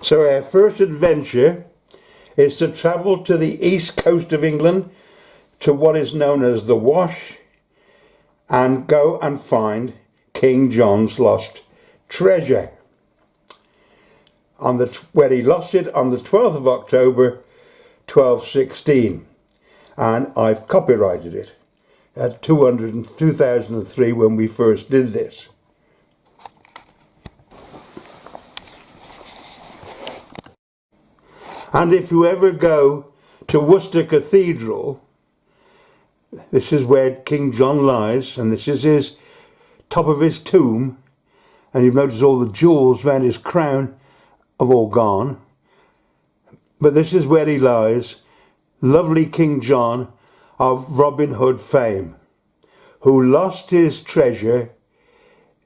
So our first adventure is to travel to the east coast of England to what is known as the Wash and go and find King John's lost treasure, where he lost it on the 12th of October 1216, and I've copyrighted it at 2003 when we first did this. And if you ever go to Worcester Cathedral, this is where King John lies, and this is his top of his tomb, and you've noticed all the jewels round his crown have all gone. But this is where he lies, lovely King John of Robin Hood fame, who lost his treasure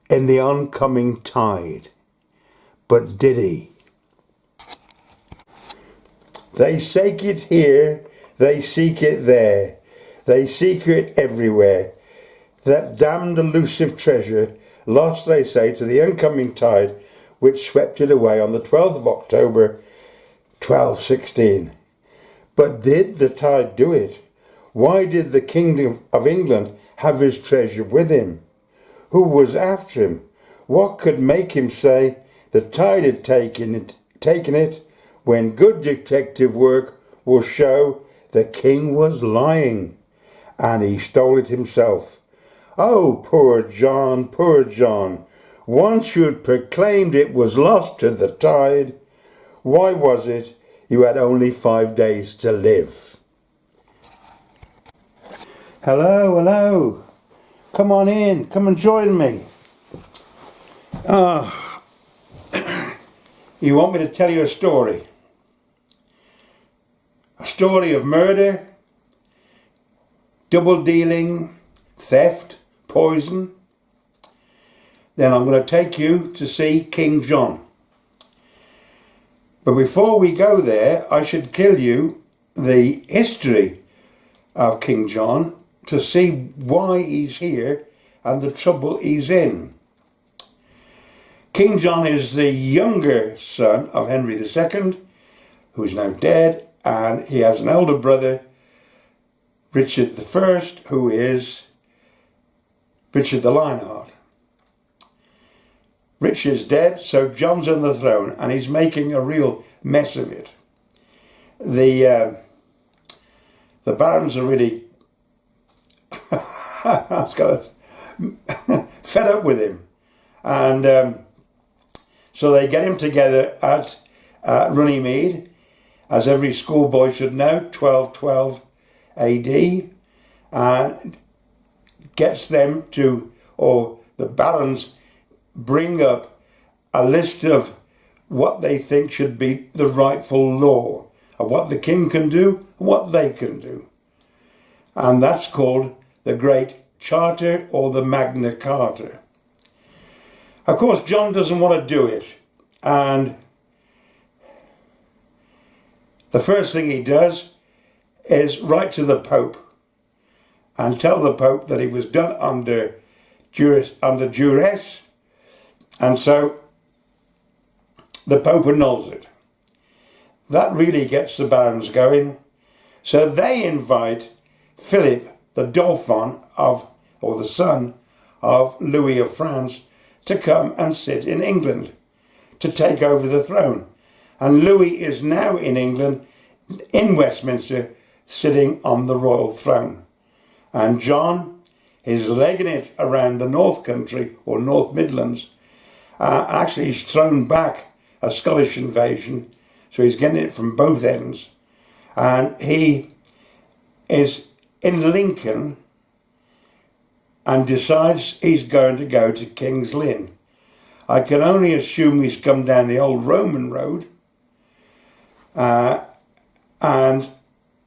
in the oncoming tide. But did he? They seek it here, they seek it there, they seek it everywhere. That damned elusive treasure, lost, they say, to the oncoming tide, which swept it away on the 12th of October 1216. But did the tide do it? Why did the King of England have his treasure with him? Who was after him? What could make him say the tide had taken it, when good detective work will show the king was lying, and he stole it himself? Oh, poor John, poor John. Once you'd proclaimed it was lost to the tide, why was it you had only 5 days to live? Hello, hello. Come on in, come and join me. You want me to tell you a story? A story of murder, double dealing, theft, poison? Then I'm going to take you to see King John. But before we go there, I should tell you the history of King John to see why he's here and the trouble he's in. King John is the younger son of Henry II, who's now dead, and he has an elder brother, Richard I, who is Richard the Lionheart. Richard's dead, so John's on the throne, and he's making a real mess of it. The barons are really fed up with him, and so they get him together at Runnymede, as every schoolboy should know, 1212 AD, and gets them to, or the barons bring up a list of what they think should be the rightful law, of what the king can do and what they can do. And that's called the Great Charter, or the Magna Carta. Of course, John doesn't want to do it, and the first thing he does is write to the Pope and tell the Pope that he was done under duress, and so the Pope annuls it. That really gets the barons going. So they invite Philip, the Dauphin or the son of Louis of France, to come and sit in England, to take over the throne. And Louis is now in England, in Westminster, sitting on the royal throne. And John is legging it around the North Country, or North Midlands. Actually, he's thrown back a Scottish invasion, so he's getting it from both ends. And he is in Lincoln and decides he's going to go to King's Lynn. I can only assume he's come down the old Roman road, and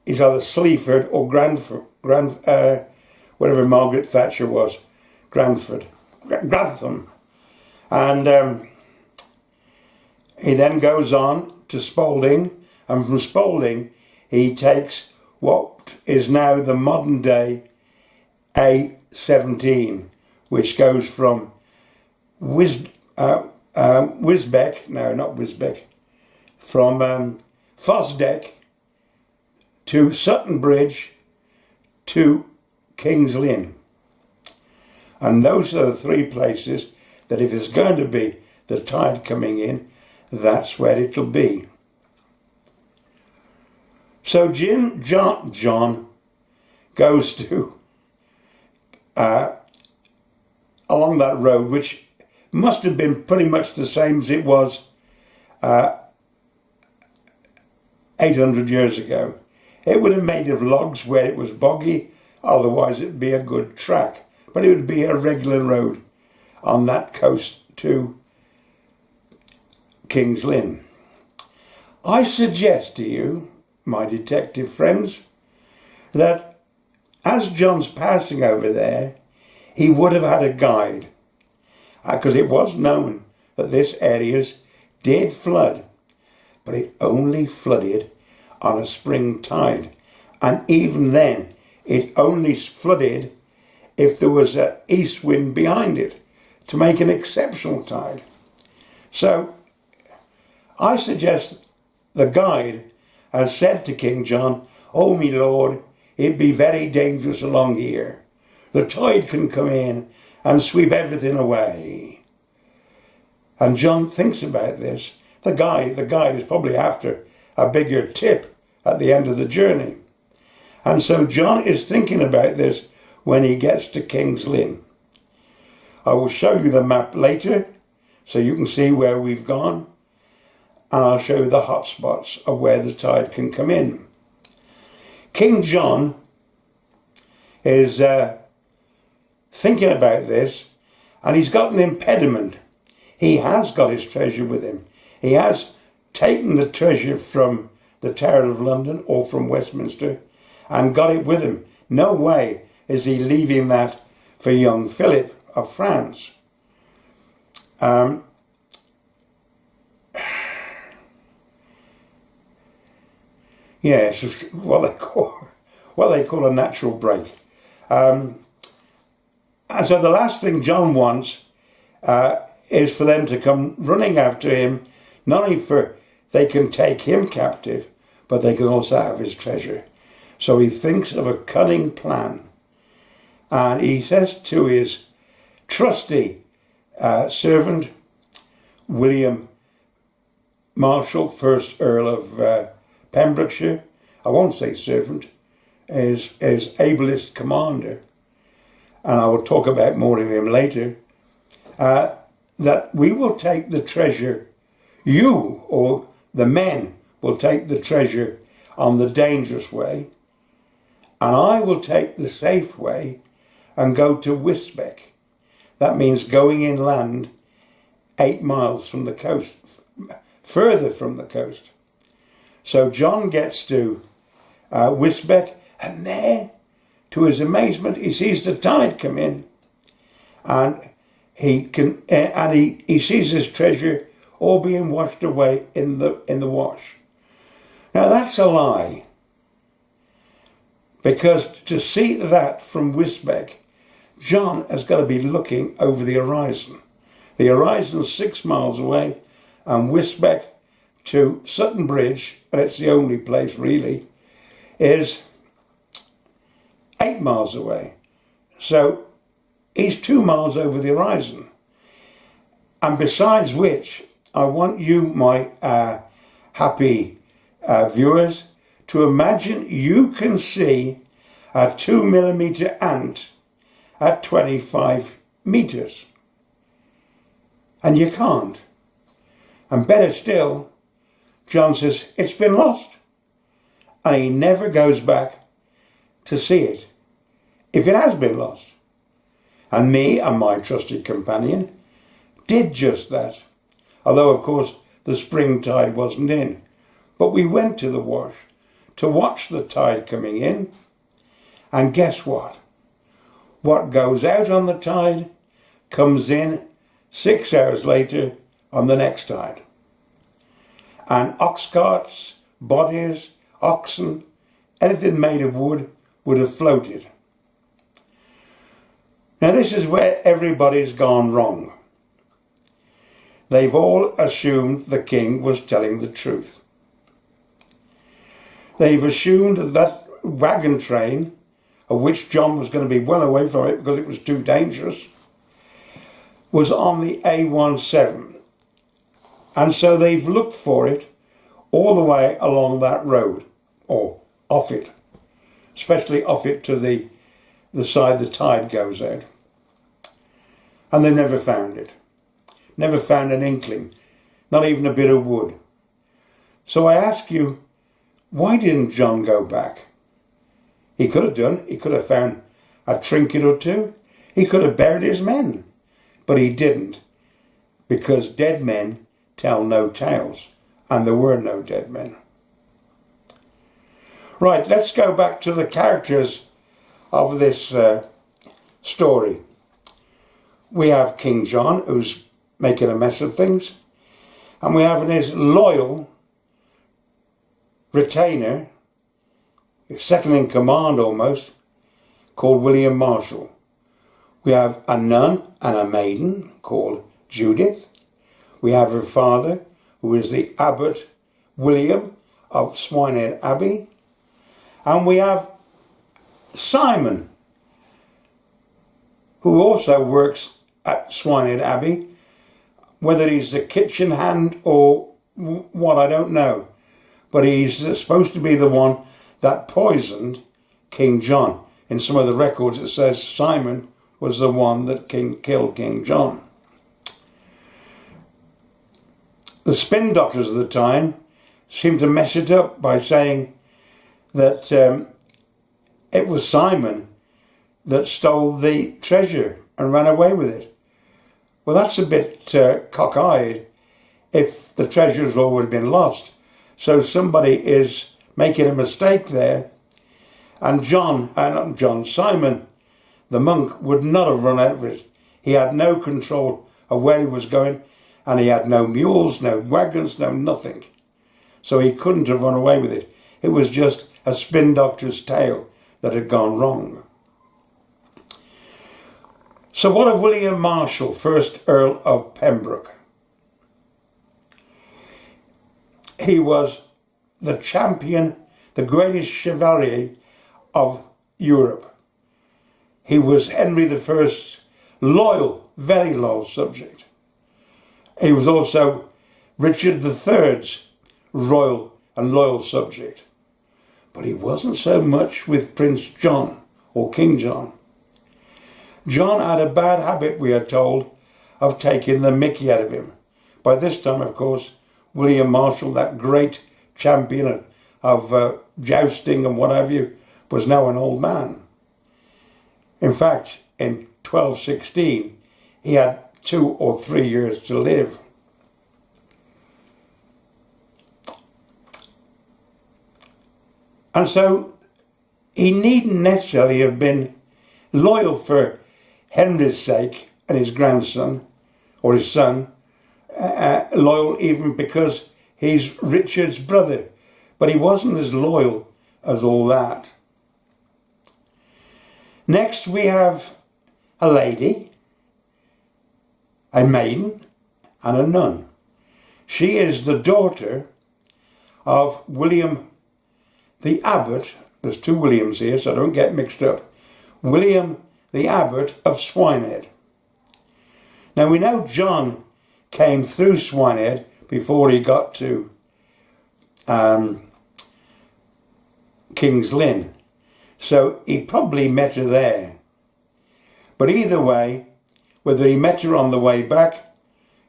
he's either Sleaford or whatever Margaret Thatcher was, Grantham. And he then goes on to Spalding, and from Spalding he takes what is now the modern day A17, which goes from Wisbech, no, not Wisbech, from Fosdeck to Sutton Bridge to King's Lynn. And those are the three places that if there's going to be the tide coming in, that's where it'll be. So John goes to along that road, which must have been pretty much the same as it was 800 years ago. It would have made of logs where it was boggy, otherwise it'd be a good track. But it would be a regular road on that coast to King's Lynn. I suggest to you, my detective friends, that as John's passing over there, he would have had a guide, because it was known that this area did flood, but it only flooded on a spring tide, and even then it only flooded if there was an east wind behind it to make an exceptional tide. So I suggest the guide has said to King John, "Oh, me lord, it'd be very dangerous along here. The tide can come in and sweep everything away." And John thinks about this. The guide is probably after a bigger tip at the end of the journey. And so John is thinking about this when he gets to King's Lynn. I will show you the map later so you can see where we've gone, and I'll show you the hot spots of where the tide can come in. King John is thinking about this, and he's got an impediment. He has got his treasure with him. He has taken the treasure from the Tower of London or from Westminster and got it with him. No way is he leaving that for young Philip of France. Yes, what they call a natural break. And so the last thing John wants is for them to come running after him, not only for they can take him captive, but they can also have his treasure. So he thinks of a cunning plan. And he says to his trusty servant, William Marshall, 1st Earl of Pembrokeshire, I won't say servant, is ablest commander, and I will talk about more of him later, that we will take the treasure, you or the men will take the treasure on the dangerous way, and I will take the safe way and go to Wisbech. That means going inland 8 miles from the coast, further from the coast. So John gets to Wisbech, and there, to his amazement, he sees the tide come in, and he sees his treasure all being washed away in the wash. Now that's a lie, because to see that from Wisbech, John has got to be looking over the horizon. The horizon's 6 miles away, and Wisbech to Sutton Bridge, and it's the only place really, is 8 miles away. So he's 2 miles over the horizon. And besides which, I want you, my happy viewers, to imagine you can see a 2mm ant at 25 meters. And you can't. And better still, John says, it's been lost. And he never goes back to see it, if it has been lost. And me and my trusted companion did just that. Although, of course, the spring tide wasn't in. But we went to the wash to watch the tide coming in. And guess what? What goes out on the tide comes in 6 hours later on the next tide. And ox carts, bodies, oxen, anything made of wood would have floated. Now this is where everybody's gone wrong. they've all assumed the king was telling the truth. They've assumed that that wagon train, of which John was going to be well away from it because it was too dangerous, was on the A17. And so they've looked for it all the way along that road, or off it, especially off it to the side the tide goes out. And they never found it. Never found an inkling, not even a bit of wood. So I ask you, why didn't John go back? He could have done. He could have found a trinket or two. He could have buried his men. But he didn't, because dead men tell no tales, and there were no dead men. Right, let's go back to the characters of this story. We have King John, who's making a mess of things, and we have his loyal retainer, second in command almost, called William Marshall. We have a nun and a maiden called Judith. We have her father, who is the Abbot William of Swinehead Abbey. And we have Simon, who also works at Swinehead Abbey. Whether he's the kitchen hand or what, I don't know. But he's supposed to be the one that poisoned King John. In some of the records it says Simon was the one that killed King John. The spin doctors of the time seemed to mess it up by saying that it was Simon that stole the treasure and ran away with it. Well, that's a bit cockeyed if the treasure's already been lost. So somebody is making a mistake there, and Simon, the monk, would not have run out of it. He had no control of where he was going, and he had no mules, no wagons, no nothing. So he couldn't have run away with it. It was just a spin doctor's tale that had gone wrong. So what of William Marshall, 1st Earl of Pembroke? He was the champion, the greatest chevalier of Europe. He was Henry I's loyal, very loyal subject. He was also Richard III's royal and loyal subject. But he wasn't so much with Prince John or King John. John had a bad habit, we are told, of taking the mickey out of him. By this time, of course, William Marshall, that great champion of jousting and what have you, was now an old man. In fact, in 1216, he had 2 or 3 years to live. And so he needn't necessarily have been loyal for Henry's sake and his grandson, or his son, loyal even because he's Richard's brother. But he wasn't as loyal as all that. Next we have a lady, a maiden, and a nun. She is the daughter of William the Abbot. There's 2 Williams here, so don't get mixed up. William the Abbot of Swinehead. Now we know John came through Swinehead before he got to King's Lynn. So he probably met her there. But either way, whether he met her on the way back,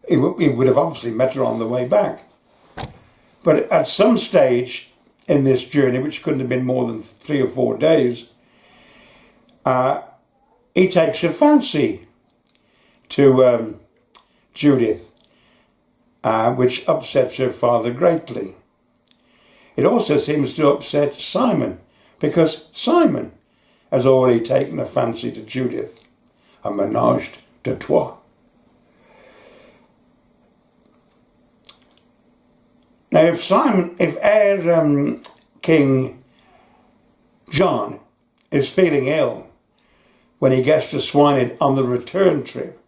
he would have obviously met her on the way back. But at some stage in this journey, which couldn't have been more than 3 or 4 days, he takes a fancy to Judith, which upsets her father greatly. It also seems to upset Simon, because Simon has already taken a fancy to Judith, a ménage de trois. Now, if King John is feeling ill when he gets to Swinehead on the return trip,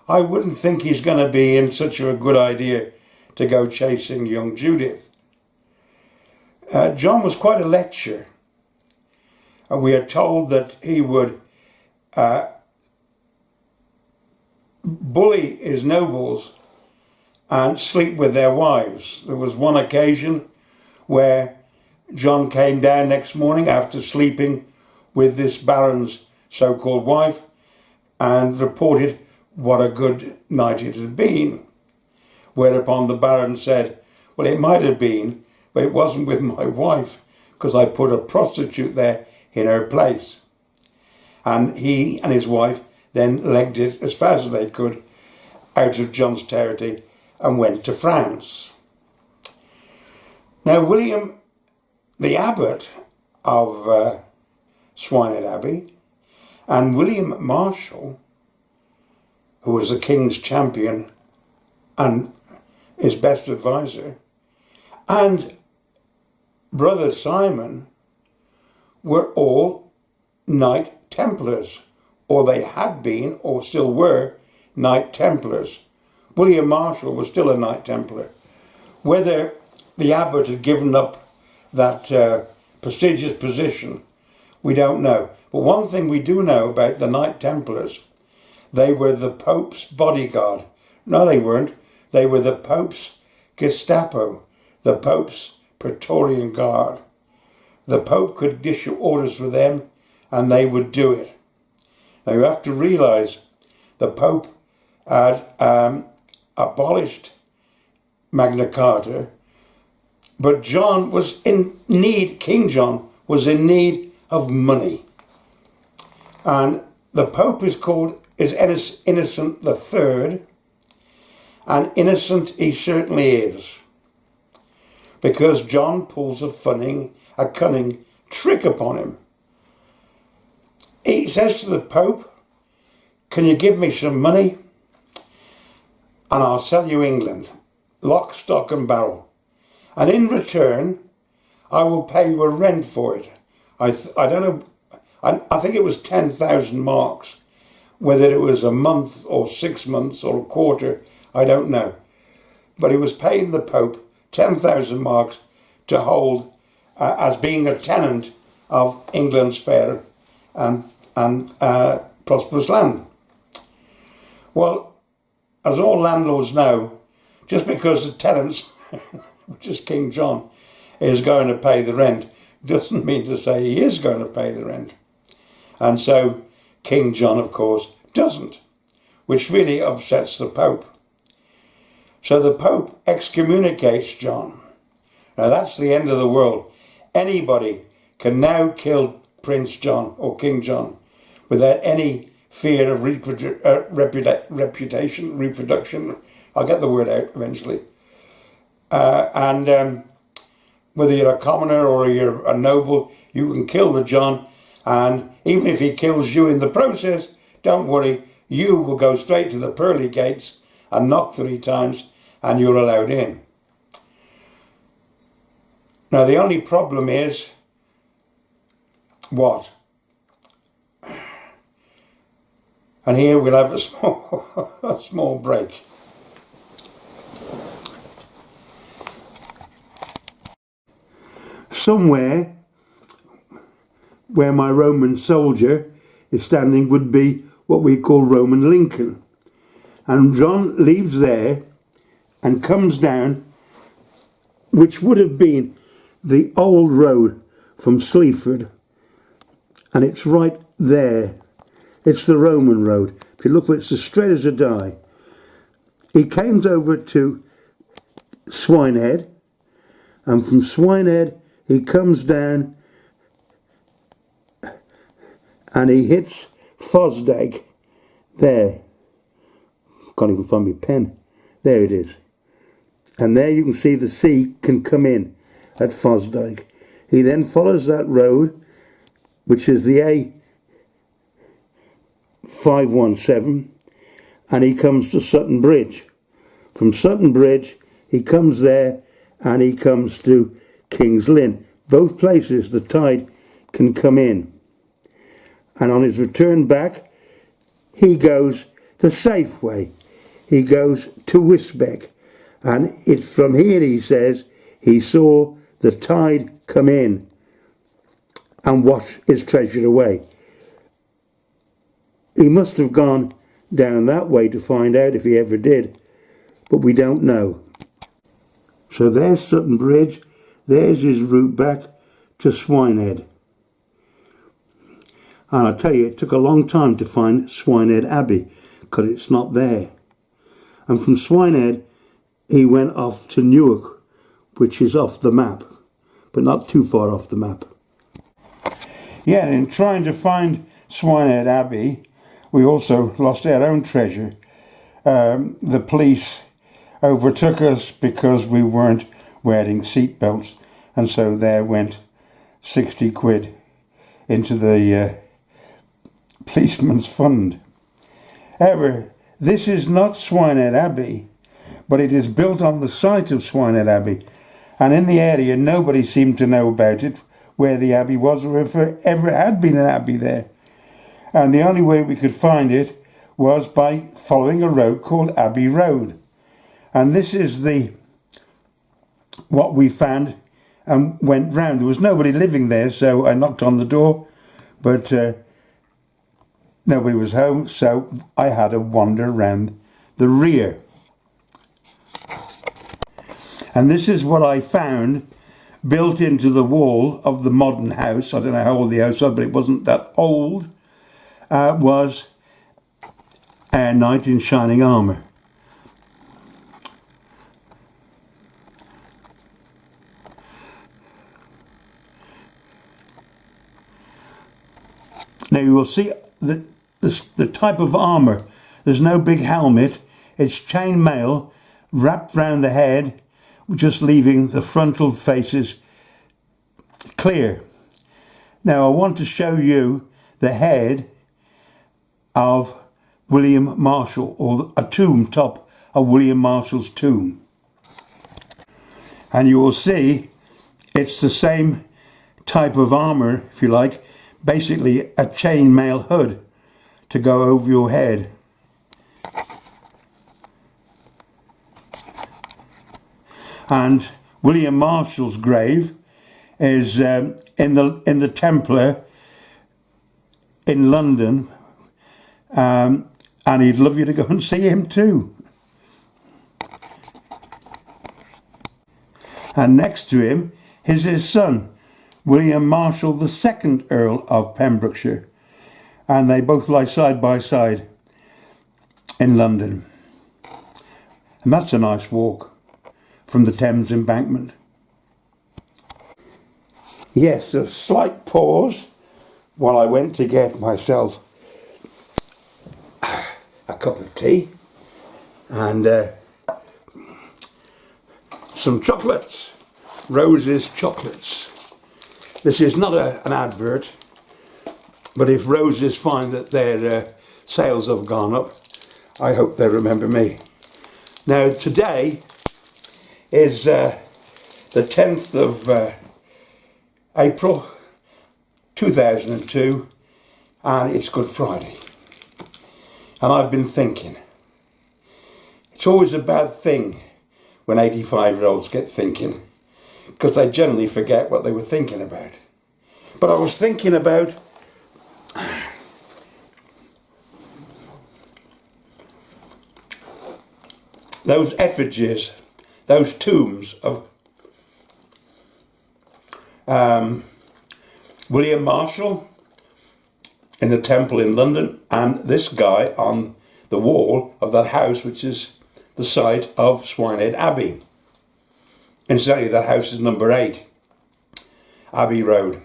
I wouldn't think he's going to be in such a good idea to go chasing young Judith. John was quite a lecher, and we are told that he would bully his nobles and sleep with their wives. There was one occasion where John came down next morning after sleeping with this baron's so-called wife and reported what a good night it had been. Whereupon the baron said, well, it might have been, but it wasn't with my wife, because I put a prostitute there in her place. And he and his wife then legged it as fast as they could out of John's territory and went to France. Now William, the abbot of Swinehead Abbey, and William Marshall, who was the king's champion and his best advisor, and Brother Simon were all Knight Templars, or they had been, or still were, Knight Templars. William Marshall was still a Knight Templar. Whether the abbot had given up that prestigious position, we don't know. But one thing we do know about the Knight Templars, they were the Pope's bodyguard. No, they weren't. They were the Pope's Gestapo, the Pope's Praetorian Guard. The Pope could issue orders for them, and they would do it. Now you have to realise the Pope had abolished Magna Carta, but John was in need, King John was in need of money. And the Pope is Innocent the Third, and innocent he certainly is, because John pulls a cunning trick upon him. He says to the Pope, can you give me some money and I'll sell you England, lock, stock and barrel. And in return, I will pay you a rent for it. I don't know, I think it was 10,000 marks. Whether it was a month or 6 months or a quarter, I don't know. But he was paying the Pope 10,000 marks to hold as being a tenant of England's fair and prosperous land. Well, as all landlords know, just because the tenants, which is King John, is going to pay the rent, doesn't mean to say he is going to pay the rent. And so King John, of course, doesn't, which really upsets the Pope. So the Pope excommunicates John. Now that's the end of the world. Anybody can now kill Prince John or King John without any fear of reproduction. I'll get the word out eventually. And whether you're a commoner or you're a noble, you can kill the John, and even if he kills you in the process, don't worry, you will go straight to the pearly gates and knock 3 times and you're allowed in. Now the only problem is what? And here we'll have a small break. Somewhere where my Roman soldier is standing would be what we call Roman Lincoln. And John leaves there and comes down, which would have been the old road from Sleaford, and it's right there. It's the Roman road. If you look, it's as straight as a die. He comes over to Swinehead, and from Swinehead he comes down and he hits Fosdag there. Can't even find my pen. There it is. And there you can see the sea can come in at Fosdag. He then follows that road, which is the A517, and he comes to Sutton Bridge. From Sutton Bridge he comes there and he comes to King's Lynn. Both places the tide can come in. And on his return back he goes the safe way. he goes to Wisbech, and it's from here, he says, he saw the tide come in and wash his treasure away. He must have gone down that way to find out if he ever did, but we don't know. So there's Sutton Bridge, there's his route back to Swinehead. And I tell you, it took a long time to find Swinehead Abbey, because it's not there. And from Swinehead, he went off to Newark, which is off the map, but not too far off the map. Yeah, in trying to find Swinehead Abbey, we also lost our own treasure. The police overtook us because we weren't wearing seat belts, and so there went 60 quid into the policeman's fund. However, this is not Swinehead Abbey, but it is built on the site of Swinehead Abbey, and in the area nobody seemed to know about it, where the abbey was, or if there ever had been an abbey there. And the only way we could find it was by following a road called Abbey Road. And this is what we found and went round. There was nobody living there, so I knocked on the door, but nobody was home, so I had to wander round the rear. And this is what I found built into the wall of the modern house. I don't know how old the house was, but it wasn't that old. Was a knight in shining armour. Now you will see the type of armour. There's no big helmet. It's chain mail wrapped round the head, just leaving the frontal faces clear. Now I want to show you the head of William Marshall, or a tomb top of William Marshall's tomb. And you will see it's the same type of armour, if you like, basically a chainmail hood to go over your head. And William Marshall's grave is in the Templar in London, and he'd love you to go and see him too. And next to him is his son, William Marshall, the second Earl of Pembrokeshire, and they both lie side by side in London. And that's a nice walk from the Thames Embankment. Yes, a slight pause while I went to get myself a cup of tea and some chocolates, Rose's chocolates. This is not an advert, but if Rose's find that their sales have gone up, I hope they remember me. Now today is the 10th of April 2002, and it's Good Friday. And I've been thinking, it's always a bad thing when 85-year-olds get thinking, because they generally forget what they were thinking about. But I was thinking about those effigies, those tombs of William Marshall in the Temple in London, and this guy on the wall of that house, which is the site of Swinehead Abbey. Incidentally, that house is number 8, Abbey Road.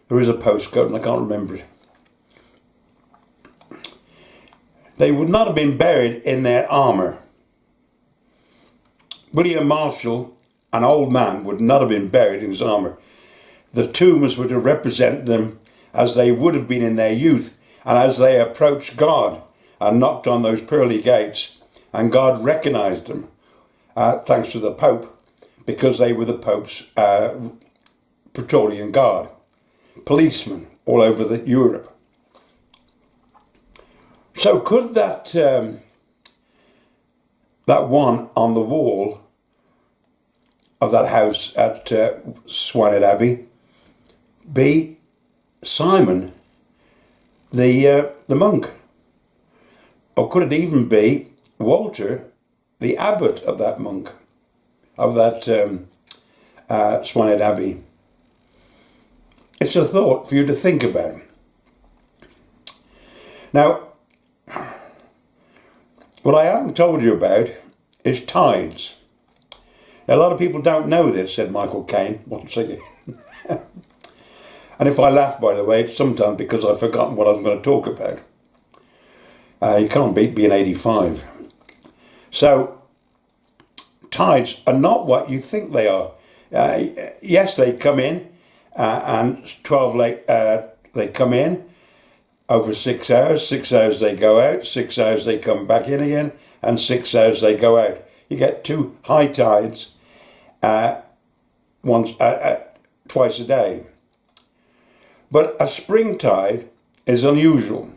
There is a postcode and I can't remember it. They would not have been buried in their armour. William Marshall, an old man, would not have been buried in his armour. The tombs were to represent them as they would have been in their youth, and as they approached God and knocked on those pearly gates, and God recognised them, thanks to the Pope, because they were the Pope's Praetorian Guard, policemen all over Europe. So could that that one on the wall of that house at Swanage Abbey be Simon, the monk? Or could it even be Walter, the abbot of that monk, of that Swanage Abbey? It's a thought for you to think about. Now, what I haven't told you about is tides. Now, a lot of people don't know this, said Michael Caine once again. And if I laugh, by the way, it's sometimes because I've forgotten what I was going to talk about. You can't beat being 85. So, tides are not what you think they are. Yes, they come in, and 12 late, they come in over 6 hours. 6 hours they go out, 6 hours they come back in again, and 6 hours they go out. You get 2 high tides twice a day. But a spring tide is unusual.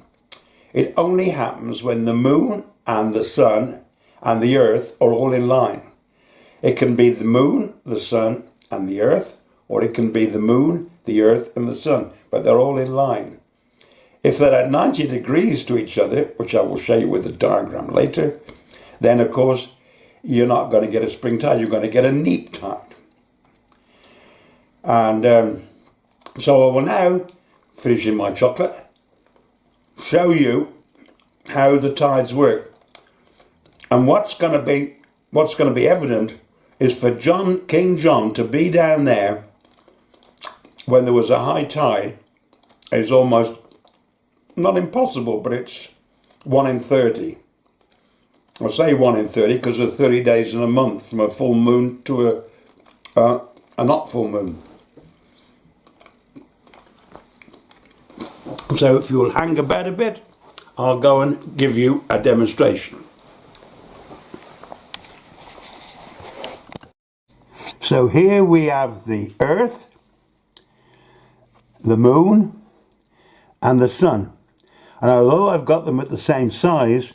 It only happens when the moon and the sun and the earth are all in line. It can be the moon, the sun and the earth, or it can be the moon, the earth and the sun, but they're all in line. If they're at 90 degrees to each other, which I will show you with the diagram later, then of course you're not going to get a spring tide, you're going to get a neap tide. And so I will now, finishing my chocolate, show you how the tides work. And what's going to be evident is for King John to be down there when there was a high tide is almost not impossible, but it's 1 in 30. I say 1 in 30 because there's 30 days in a month, from a full moon to a not full moon. So if you'll hang about a bit, I'll go and give you a demonstration. So here we have the Earth, the Moon, and the Sun. And although I've got them at the same size,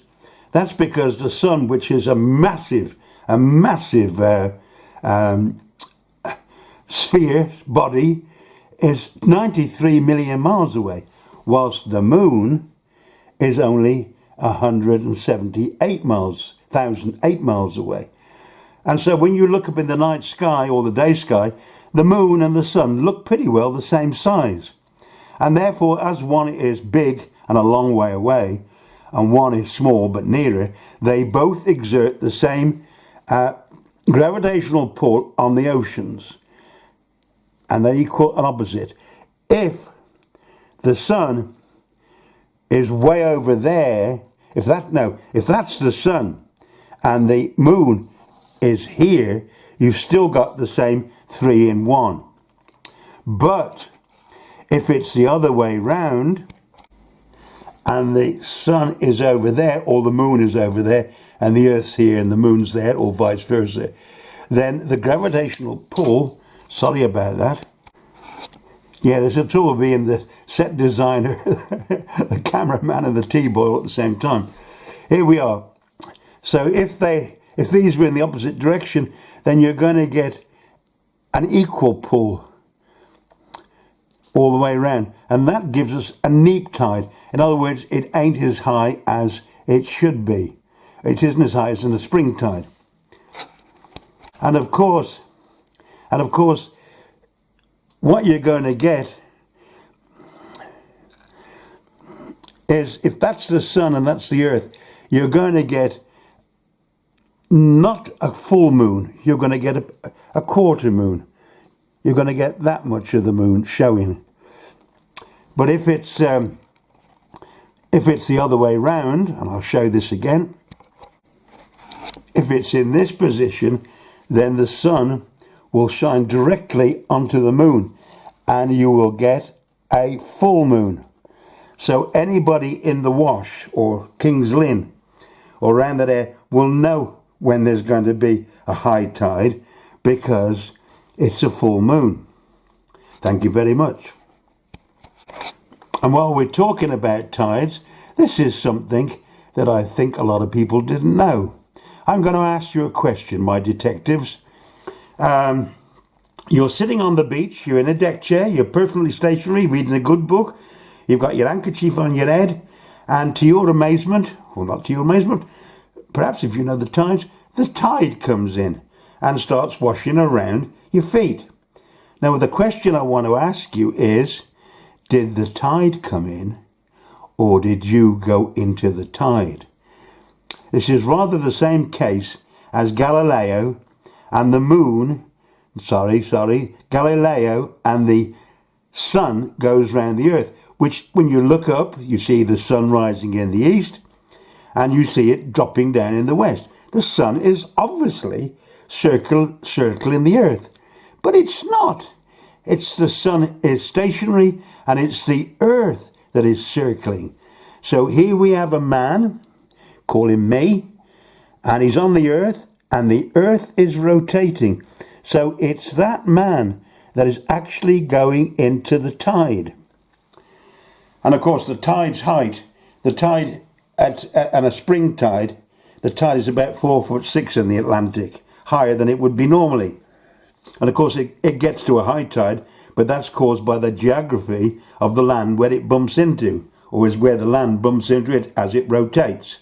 that's because the Sun, which is a massive sphere, body, is 93 million miles away, whilst the Moon is only 178 miles, 1,008 miles away. And so when you look up in the night sky or the day sky, the Moon and the Sun look pretty well the same size. And therefore, as one is big and a long way away, and one is small but nearer, they both exert the same gravitational pull on the oceans. And they're equal and opposite. If the Sun is way over there, if that's the Sun and the Moon is here, you've still got the same 3 in 1. But if it's the other way round, and the Sun is over there, or the Moon is over there, and the Earth's here and the Moon's there, or vice versa, then the gravitational pull, sorry about that, yeah, there's a trouble being the set designer, the cameraman and the T-boy at the same time. Here we are. So if these were in the opposite direction, then you're going to get an equal pull all the way around. And that gives us a neap tide. In other words, it ain't as high as it should be. It isn't as high as in a spring tide. And of course, what you're going to get is, if that's the Sun and that's the Earth, you're going to get not a full moon, you're going to get a quarter moon. You're going to get that much of the moon showing. But if it's the other way round, and I'll show this again, if it's in this position, then the Sun will shine directly onto the Moon, and you will get a full moon. So anybody in the Wash or King's Lynn or around that area will know when there's going to be a high tide, because it's a full moon. Thank you very much. And while we're talking about tides, this is something that I think a lot of people didn't know. I'm going to ask you a question, my detectives. You're sitting on the beach, you're in a deck chair, you're perfectly stationary, reading a good book, you've got your handkerchief on your head, and to your amazement, or not to your amazement, perhaps if you know the tide comes in and starts washing around your feet. Now, the question I want to ask you is, did the tide come in, or did you go into the tide? This is rather the same case as Galileo and the moon, Galileo and the sun goes round the earth, which when you look up, you see the sun rising in the east and you see it dropping down in the west. The sun is obviously circling the earth, but it's not. It's the sun is stationary and it's the earth that is circling. So here we have a man, call him me, and he's on the earth and the earth is rotating. So it's that man that is actually going into the tide. And of course the tide's height, the tide at a spring tide, the tide is about 4'6" in the Atlantic, higher than it would be normally. And of course it gets to a high tide, but that's caused by the geography of the land where it bumps into, or is where the land bumps into it as it rotates.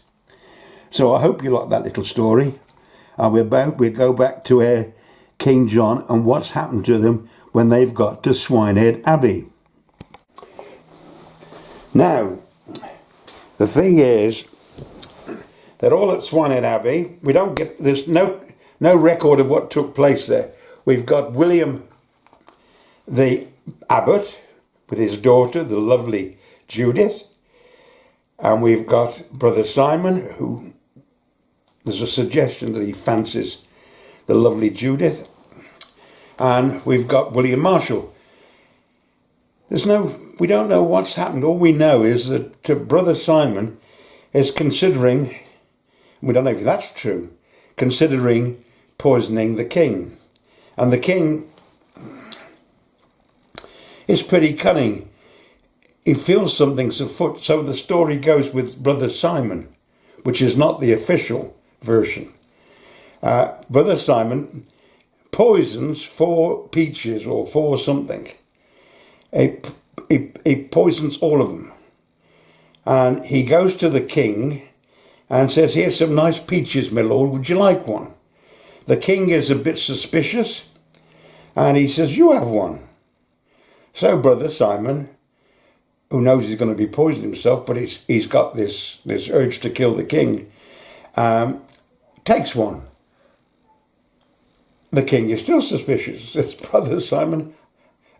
So I hope you like that little story. We'll go back to King John and what's happened to them when they've got to Swinehead Abbey. Now, the thing is that all at Swinehead Abbey, there's no record of what took place there. We've got William the abbot with his daughter, the lovely Judith, and we've got Brother Simon, who there's a suggestion that he fancies the lovely Judith, and we've got William Marshall. We don't know what's happened. All we know is that Brother Simon is considering, we don't know if that's true, considering poisoning the king. And the king is pretty cunning. He feels something's afoot. So the story goes with Brother Simon, which is not the official version. Brother Simon poisons 4 peaches or 4 something. He poisons all of them. And he goes to the king and says, "Here's some nice peaches, my lord. Would you like one?" The king is a bit suspicious and he says, "You have one." So Brother Simon, who knows he's going to be poisoning himself, but he's got this urge to kill the king, takes one. The king is still suspicious. Says, "Brother Simon,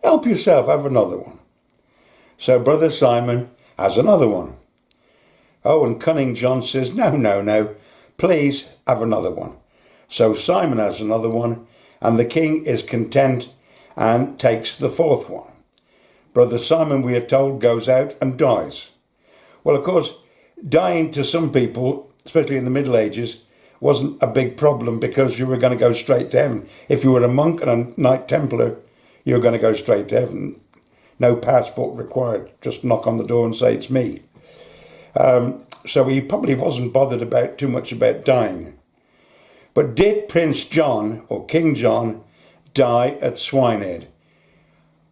help yourself, have another one." So Brother Simon has another one. Oh, and cunning John says, no, please have another one. So Simon has another one, and the king is content and takes the 4th one. Brother Simon, we are told, goes out and dies. Well, of course, dying to some people, especially in the Middle Ages, wasn't a big problem because you were going to go straight to heaven. If you were a monk and a Knight Templar, you were going to go straight to heaven. No passport required. Just knock on the door and say, "It's me." So he probably wasn't bothered too much about dying. But did Prince John, or King John, die at Swinehead?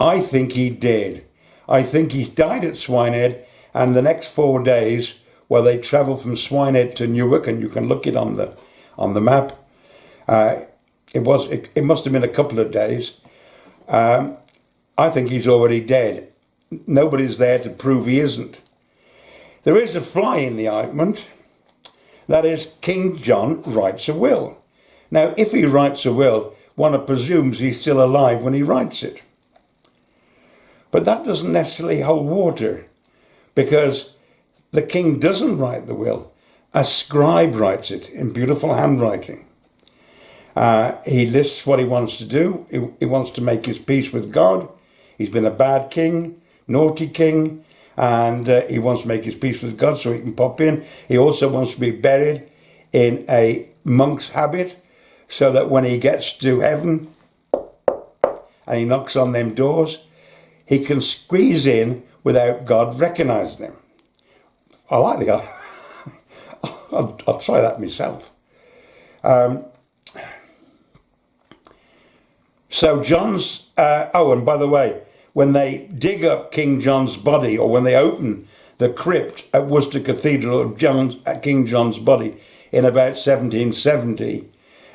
I think he did. I think he died at Swinehead, and the next 4 days, while they travel from Swinehead to Newark, and you can look it on the map, it must have been a couple of days. I think he's already dead. Nobody's there to prove he isn't. There is a fly in the ointment. That is, King John writes a will. Now, if he writes a will, one presumes he's still alive when he writes it. But that doesn't necessarily hold water, because the king doesn't write the will. A scribe writes it in beautiful handwriting. He lists what he wants to do. He wants to make his peace with God. He's been a bad king, naughty king, and he wants to make his peace with God so he can pop in. He also wants to be buried in a monk's habit so that when he gets to heaven and he knocks on them doors, he can squeeze in without God recognising him. I like the guy. I'll try that myself. So John's, and by the way, when they dig up King John's body, or when they open the crypt at Worcester Cathedral of King John's body in about 1770,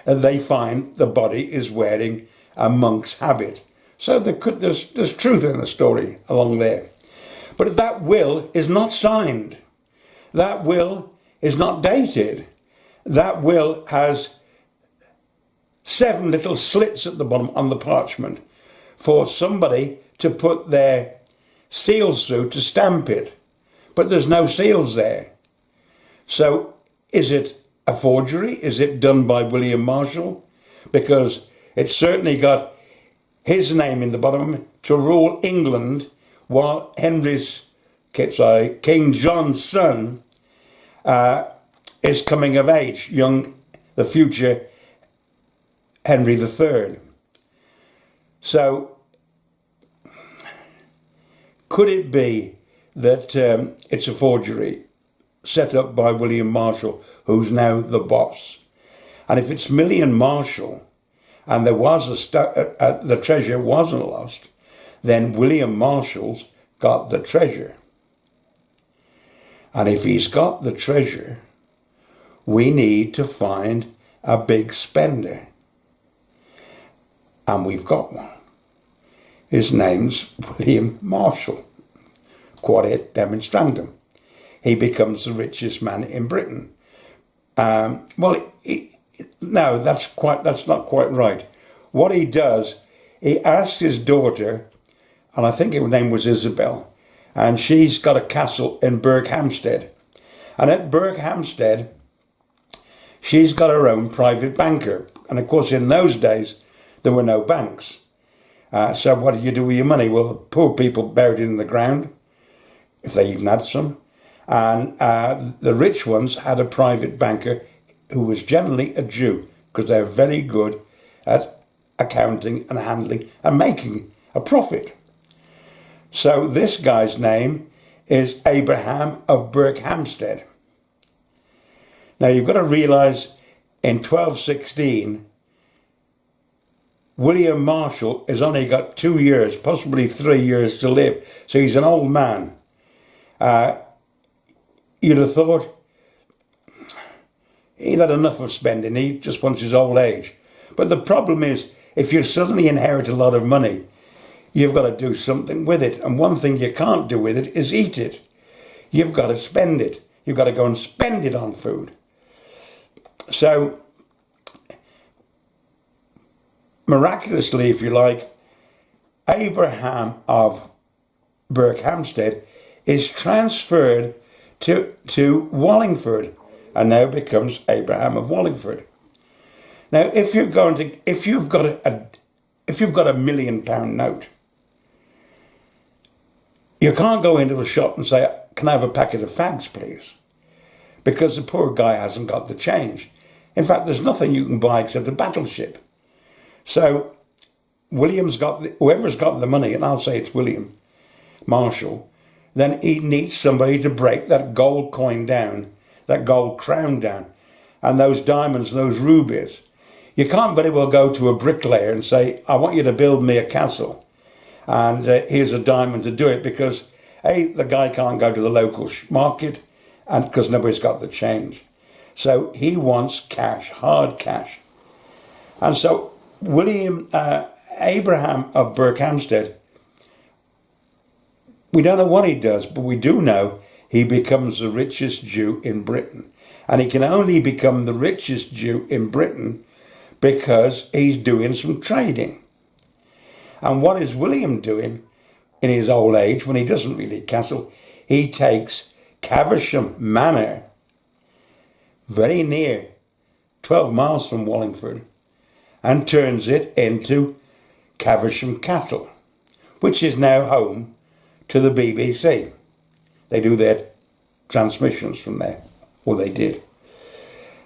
they find the body is wearing a monk's habit. So there's truth in the story along there. But that will is not signed. That will is not dated. That will has 7 little slits at the bottom on the parchment for somebody to put their seals through to stamp it. But there's no seals there. So is it a forgery? Is it done by William Marshall? Because it's certainly got his name in the bottom to rule England while King John's son is coming of age, the future Henry III. So could it be that it's a forgery set up by William Marshall, who's now the boss? And if it's William Marshall, and there was the treasure wasn't lost, then William Marshall's got the treasure. And if he's got the treasure, we need to find a big spender. And we've got one. His name's William Marshall. Quod demonstrandum. He becomes the richest man in Britain. No, that's not quite right. What he does, he asks his daughter, and I think her name was Isabel, and she's got a castle in Berkhamsted. And at Berkhamsted, she's got her own private banker. And of course, in those days, there were no banks. So what do you do with your money? Well, the poor people buried it in the ground, if they even had some. And the rich ones had a private banker who was generally a Jew, because they're very good at accounting and handling and making a profit. So this guy's name is Abraham of Berkhamsted. Now you've got to realise in 1216, William Marshall has only got 2 years, possibly 3 years to live. So he's an old man. You'd have thought he'd had enough of spending. He just wants his old age. But the problem is, if you suddenly inherit a lot of money, you've got to do something with it. And one thing you can't do with it is eat it. You've got to spend it. You've got to go and spend it on food. So, miraculously, if you like, Abraham of Berkhamsted is transferred to Wallingford, and now becomes Abraham of Wallingford. Now, if you've got a £1 million note, you can't go into a shop and say, "Can I have a packet of fags, please?" Because the poor guy hasn't got the change. In fact, there's nothing you can buy except a battleship. So whoever's got the money, and I'll say it's William Marshall, then he needs somebody to break that gold coin down, that gold crown down, and those diamonds, those rubies. You can't very well go to a bricklayer and say, "I want you to build me a castle, and here's a diamond to do it," because A, the guy can't go to the local market, and because nobody's got the change. So he wants cash, hard cash. And so Abraham of Berkhamsted, we don't know what he does, but we do know he becomes the richest Jew in Britain. And he can only become the richest Jew in Britain because he's doing some trading. And what is William doing in his old age, when he doesn't really castle? He takes Caversham Manor, very near, 12 miles from Wallingford, and turns it into Caversham Castle, which is now home to the BBC. They do their transmissions from there, or they did.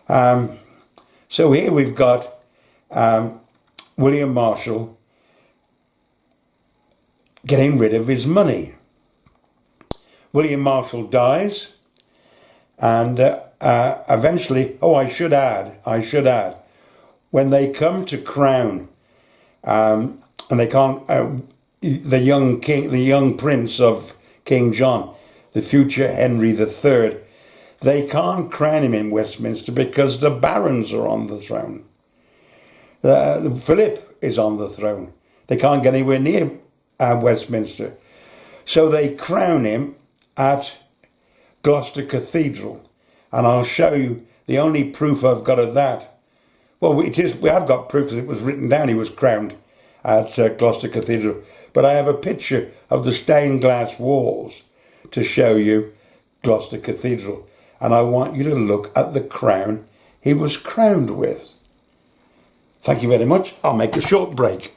So here we've got William Marshall getting rid of his money. William Marshall dies, and eventually, I should add, when they come to crown, and they can't, the young prince of King John, the future Henry III, they can't crown him in Westminster because the barons are on the throne. Philip is on the throne. They can't get anywhere near Westminster. So they crown him at Gloucester Cathedral. And I'll show you the only proof I've got of that. Well, we have got proof that it was written down he was crowned at Gloucester Cathedral. But I have a picture of the stained glass walls to show you Gloucester Cathedral. And I want you to look at the crown he was crowned with. Thank you very much. I'll make a short break,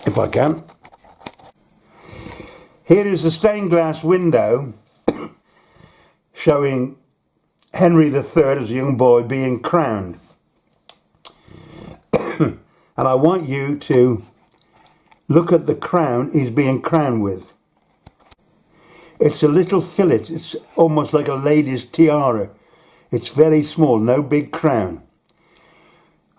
if I can. Here is a stained glass window showing Henry III as a young boy being crowned. And I want you to look at the crown he's being crowned with. It's a little fillet. It's almost like a lady's tiara. It's very small, no big crown.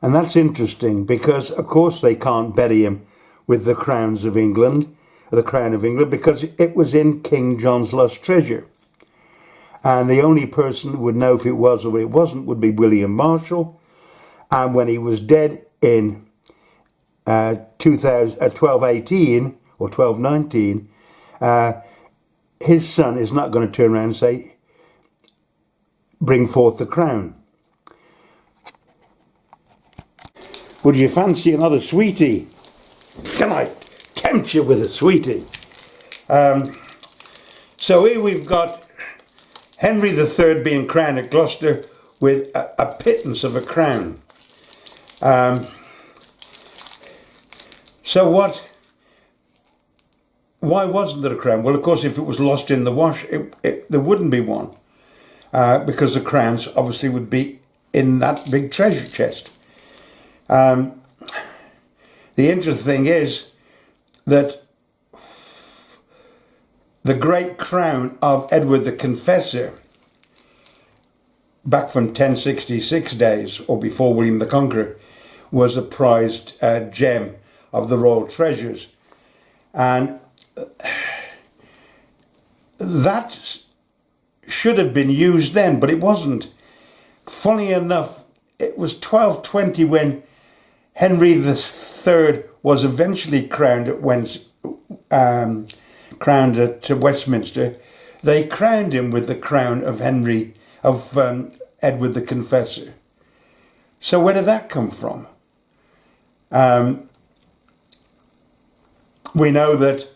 And that's interesting because, of course, they can't bury him with the crowns of England, the crown of England, because it was in King John's lost treasure. And the only person who would know if it was or it wasn't would be William Marshall. And when he was dead in 1218 or 1219, his son is not going to turn around and say, bring forth the crown. Would you fancy another sweetie? Can I tempt you with a sweetie? So here we've got Henry III being crowned at Gloucester with a pittance of a crown. So why wasn't there a crown? Well, of course, if it was lost in the wash, there wouldn't be one. Because the crowns obviously would be in that big treasure chest. The interesting thing is that the great crown of Edward the Confessor, back from 1066 days, or before William the Conqueror, was a prized gem of the royal treasures. And that should have been used then, but it wasn't. Funny enough, it was 1220 when Henry III was eventually crowned at Westminster. They crowned him with the crown of Edward the Confessor. So where did that come from? We know that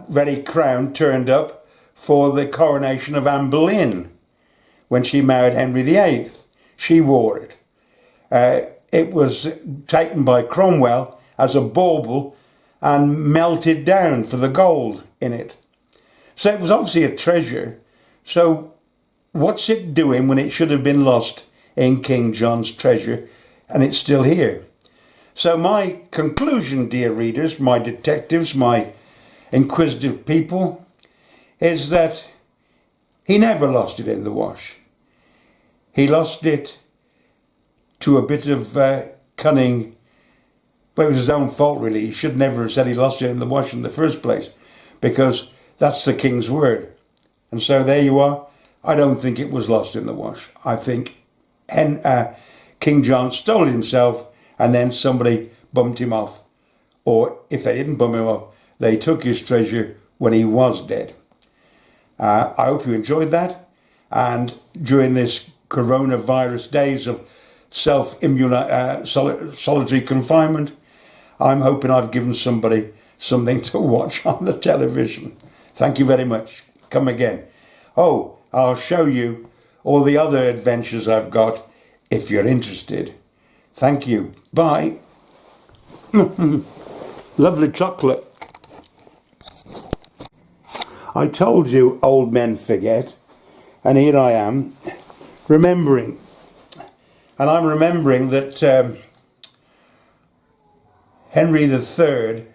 very crown turned up for the coronation of Anne Boleyn when she married Henry VIII. She wore it. It was taken by Cromwell as a bauble and melted down for the gold in it. So it was obviously a treasure. So what's it doing when it should have been lost in King John's treasure and it's still here? So my conclusion, dear readers, my detectives, my inquisitive people, is that he never lost it in the wash. He lost it to a bit of cunning. But it was his own fault, really. He should never have said he lost it in the wash in the first place, because that's the king's word. And so there you are. I don't think it was lost in the wash. I think King John stole it himself, and then somebody bumped him off. Or if they didn't bump him off, they took his treasure when he was dead. I hope you enjoyed that. And during this coronavirus days of solitary confinement, I'm hoping I've given somebody something to watch on the television. Thank you very much. Come again. Oh, I'll show you all the other adventures I've got if you're interested. Thank you. Bye. Lovely chocolate. I told you old men forget, and here I am remembering. And I'm remembering that Henry III,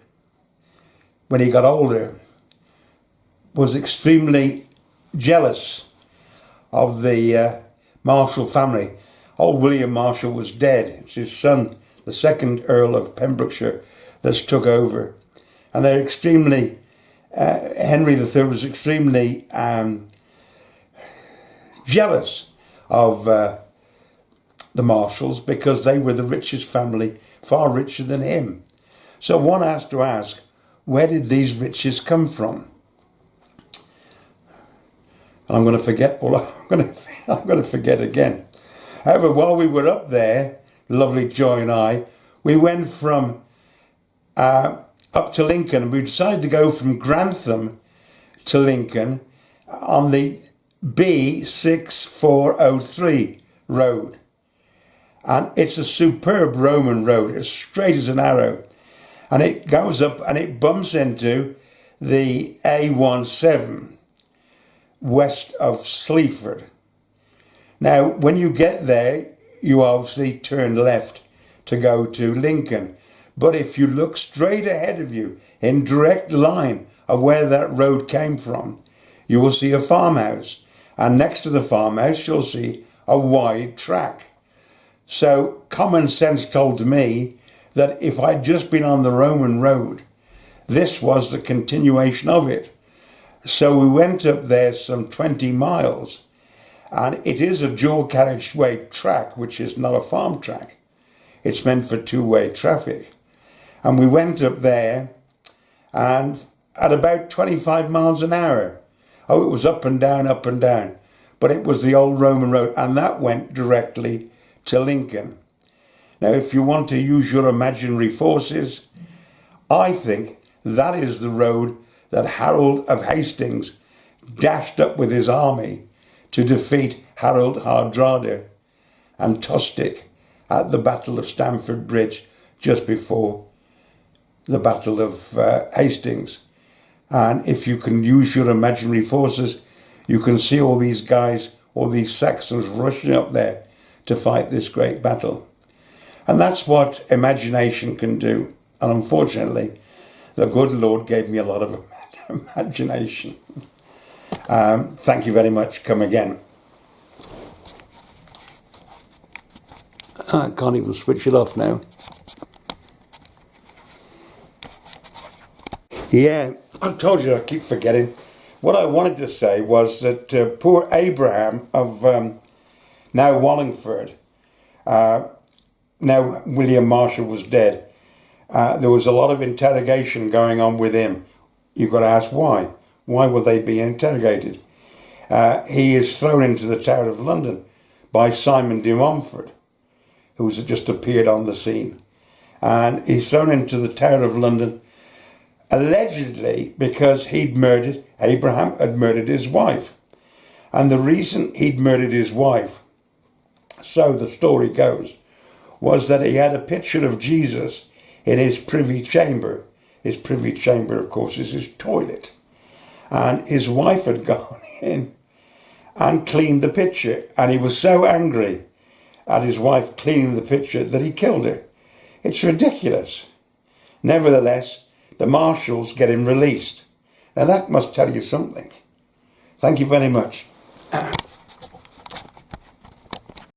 when he got older, was extremely jealous of the Marshall family. Old William Marshall was dead. It's his son, the second Earl of Pembrokeshire, that's took over. And they're extremely, Henry III was extremely jealous of the Marshalls because they were the richest family, far richer than him. So one has to ask, where did these riches come from? And I'm going to forget I'm going to forget again. However, while we were up there, the lovely Joy and I, we went from up to Lincoln, and we decided to go from Grantham to Lincoln on the B6403 road. And it's a superb Roman road. It's straight as an arrow. And it goes up and it bumps into the A17 west of Sleaford. Now, when you get there, you obviously turn left to go to Lincoln. But if you look straight ahead of you, in direct line of where that road came from, you will see a farmhouse. And next to the farmhouse, you'll see a wide track. So common sense told me that if I'd just been on the Roman road, this was the continuation of it. So we went up there some 20 miles, and it is a dual carriageway track, which is not a farm track. It's meant for two-way traffic. And we went up there, and at about 25 miles an hour, oh, it was up and down, but it was the old Roman road, and that went directly to Lincoln. Now, if you want to use your imaginary forces, I think that is the road that Harold of Hastings dashed up with his army to defeat Harold Hardrada and Tostig at the Battle of Stamford Bridge just before the Battle of Hastings. And if you can use your imaginary forces, you can see all these guys, all these Saxons rushing up there to fight this great battle. And that's what imagination can do. And unfortunately, the good Lord gave me a lot of imagination. Thank you very much. Come again. I can't even switch it off now. Yeah, I told you I keep forgetting. What I wanted to say was that poor Abraham of now Wallingford, now William Marshall was dead. There was a lot of interrogation going on with him. You've got to ask why. Why will they be interrogated? He is thrown into the Tower of London by Simon de Montfort, who's just appeared on the scene. And he's thrown into the Tower of London allegedly because Abraham had murdered his wife. And the reason he'd murdered his wife, so the story goes, was that he had a picture of Jesus in his privy chamber. His privy chamber, of course, is his toilet. And his wife had gone in and cleaned the picture. And he was so angry at his wife cleaning the picture that he killed her. It's ridiculous. Nevertheless, the Marshalls get him released. Now that must tell you something. Thank you very much.